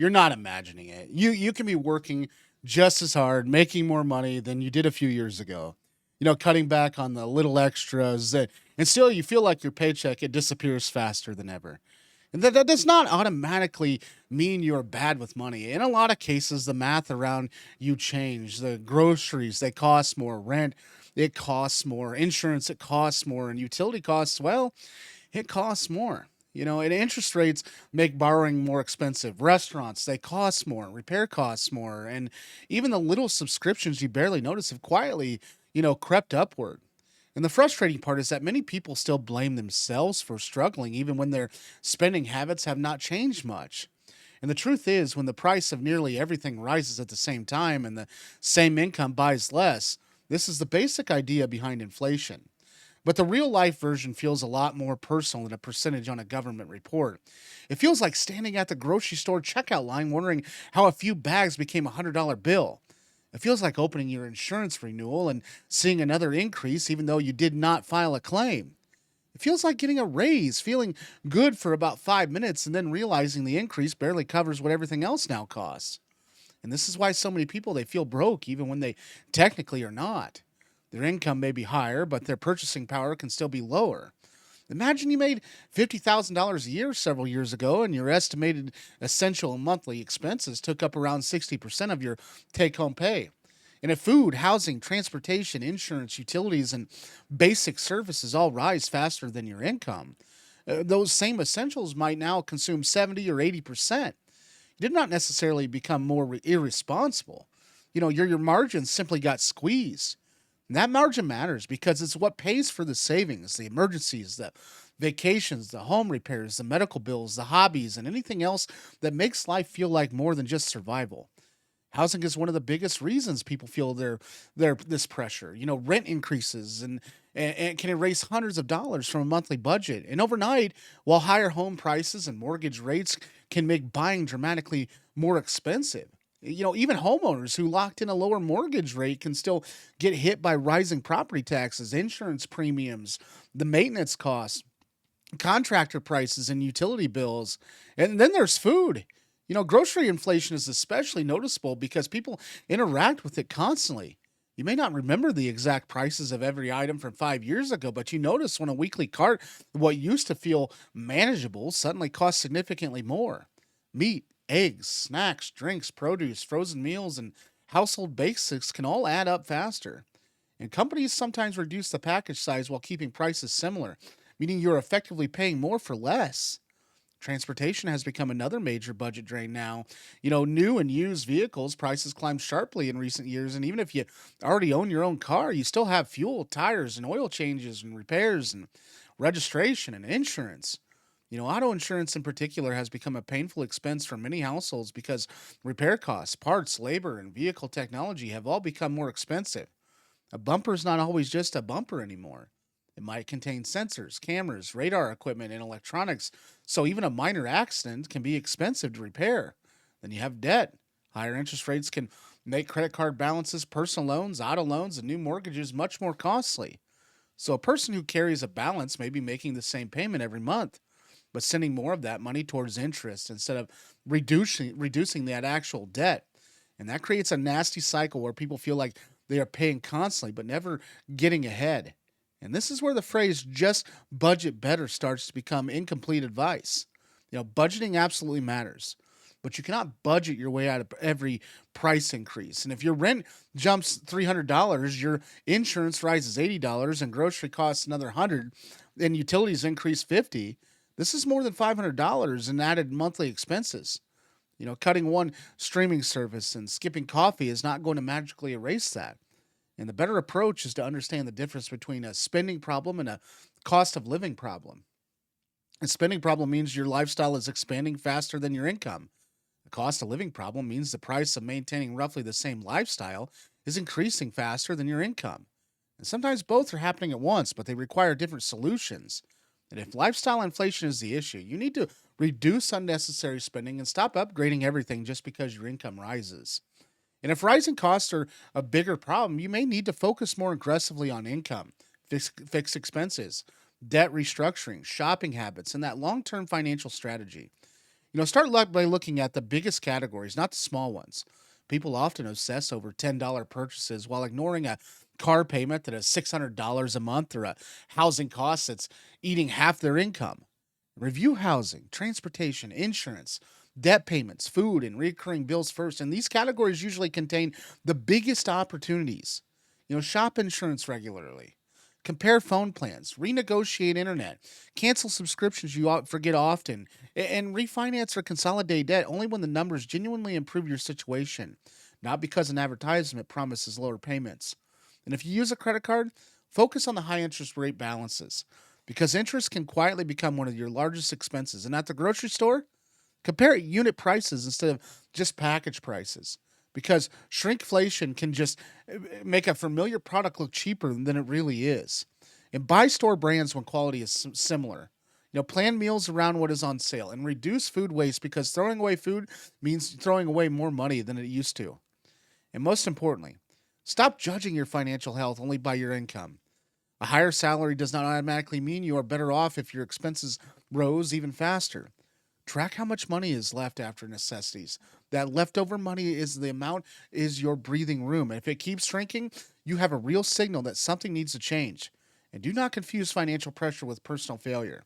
You're not imagining it. You can be working just as hard, making more money than you did a few years ago. Cutting back on the little extras and still you feel like your paycheck it disappears faster than ever. And that does not automatically mean you're bad with money. In a lot of cases, the math around you change. The groceries, they cost more, rent, it costs more, insurance, it costs more, and utility costs, well, it costs more. And interest rates make borrowing more expensive. Restaurants, they cost more. Repair costs more. And even the little subscriptions you barely notice have quietly, crept upward. And the frustrating part is that many people still blame themselves for struggling, even when their spending habits have not changed much. And the truth is, when the price of nearly everything rises at the same time and the same income buys less, this is the basic idea behind inflation. But the real life version feels a lot more personal than a percentage on a government report. It feels like standing at the grocery store checkout line wondering how a few bags became a $100 bill. It feels like opening your insurance renewal and seeing another increase even though you did not file a claim. It feels like getting a raise, feeling good for about 5 minutes, and then realizing the increase barely covers what everything else now costs. And this is why so many people they feel broke even when they technically are not. Their income may be higher, but their purchasing power can still be lower. Imagine you made $50,000 a year several years ago and your estimated essential monthly expenses took up around 60% of your take home pay. And if food, housing, transportation, insurance, utilities, and basic services all rise faster than your income, those same essentials might now consume 70 or 80%. You did not necessarily become more irresponsible. Your margins simply got squeezed. And that margin matters because it's what pays for the savings, the emergencies, the vacations, the home repairs, the medical bills, the hobbies, and anything else that makes life feel like more than just survival. Housing is one of the biggest reasons people feel their this pressure. Rent increases and can erase hundreds of dollars from a monthly budget. And overnight, while higher home prices and mortgage rates can make buying dramatically more expensive. Even homeowners who locked in a lower mortgage rate can still get hit by rising property taxes, insurance premiums, the maintenance costs, contractor prices and utility bills. And then there's food. Grocery inflation is especially noticeable because people interact with it constantly. You may not remember the exact prices of every item from 5 years ago, but you notice when a weekly cart, what used to feel manageable, suddenly costs significantly more. Meat, eggs, snacks, drinks, produce, frozen meals, and household basics can all add up faster. And companies sometimes reduce the package size while keeping prices similar, meaning you're effectively paying more for less. Transportation has become another major budget drain now. New and used vehicles prices climbed sharply in recent years, and even if you already own your own car, you still have fuel, tires, and oil changes and repairs and registration and insurance. Auto insurance in particular has become a painful expense for many households because repair costs, parts, labor, and vehicle technology have all become more expensive. A bumper is not always just a bumper anymore. It might contain sensors, cameras, radar equipment, and electronics, so even a minor accident can be expensive to repair. Then you have debt. Higher interest rates can make credit card balances, personal loans, auto loans, and new mortgages much more costly. So a person who carries a balance may be making the same payment every month, but sending more of that money towards interest instead of reducing that actual debt. And that creates a nasty cycle where people feel like they are paying constantly but never getting ahead. And this is where the phrase just budget better starts to become incomplete advice. Budgeting absolutely matters, but you cannot budget your way out of every price increase. And if your rent jumps $300, your insurance rises $80 and grocery costs another 100 and utilities increase 50, this is more than $500 in added monthly expenses. Cutting one streaming service and skipping coffee is not going to magically erase that. And the better approach is to understand the difference between a spending problem and a cost of living problem. A spending problem means your lifestyle is expanding faster than your income. A cost of living problem means the price of maintaining roughly the same lifestyle is increasing faster than your income. And sometimes both are happening at once, but they require different solutions. And if lifestyle inflation is the issue, you need to reduce unnecessary spending and stop upgrading everything just because your income rises. And if rising costs are a bigger problem, you may need to focus more aggressively on income, fixed expenses, debt restructuring, shopping habits, and that long term financial strategy. By looking at the biggest categories, not the small ones. People often obsess over $10 purchases while ignoring a car payment that is $600 a month or a housing cost that's eating half their income. Review housing, transportation, insurance, debt payments, food, and recurring bills first. And these categories usually contain the biggest opportunities. Shop insurance regularly, compare phone plans, renegotiate internet, cancel subscriptions you forget often, and refinance or consolidate debt only when the numbers genuinely improve your situation, not because an advertisement promises lower payments. And if you use a credit card, focus on the high interest rate balances because interest can quietly become one of your largest expenses. And at the grocery store, compare unit prices instead of just package prices because shrinkflation can just make a familiar product look cheaper than it really is. And buy store brands when quality is similar. Plan meals around what is on sale and reduce food waste because throwing away food means throwing away more money than it used to. And most importantly, stop judging your financial health only by your income. A higher salary does not automatically mean you are better off if your expenses rose even faster. Track how much money is left after necessities. That leftover money is your breathing room. And if it keeps shrinking, you have a real signal that something needs to change. And do not confuse financial pressure with personal failure.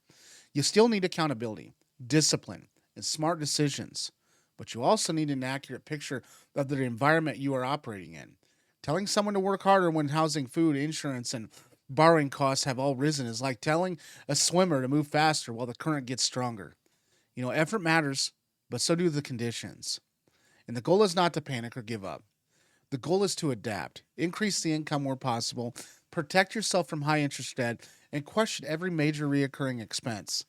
You still need accountability, discipline, and smart decisions. But you also need an accurate picture of the environment you are operating in. Telling someone to work harder when housing, food, insurance, and borrowing costs have all risen is like telling a swimmer to move faster while the current gets stronger. Effort matters, but so do the conditions. And the goal is not to panic or give up. The goal is to adapt, increase the income where possible, protect yourself from high interest debt, and question every major reoccurring expense.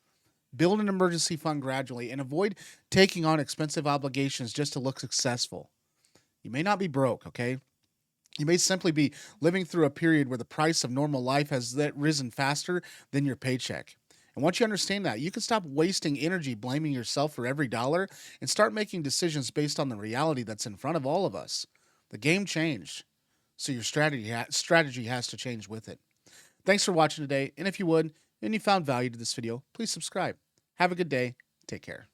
Build an emergency fund gradually and avoid taking on expensive obligations just to look successful. You may not be broke, okay? You may simply be living through a period where the price of normal life has risen faster than your paycheck. And once you understand that, you can stop wasting energy blaming yourself for every dollar and start making decisions based on the reality that's in front of all of us. The game changed, so your strategy has to change with it. Thanks for watching today, and if you would, and you found value to this video, please subscribe. Have a good day. Take care.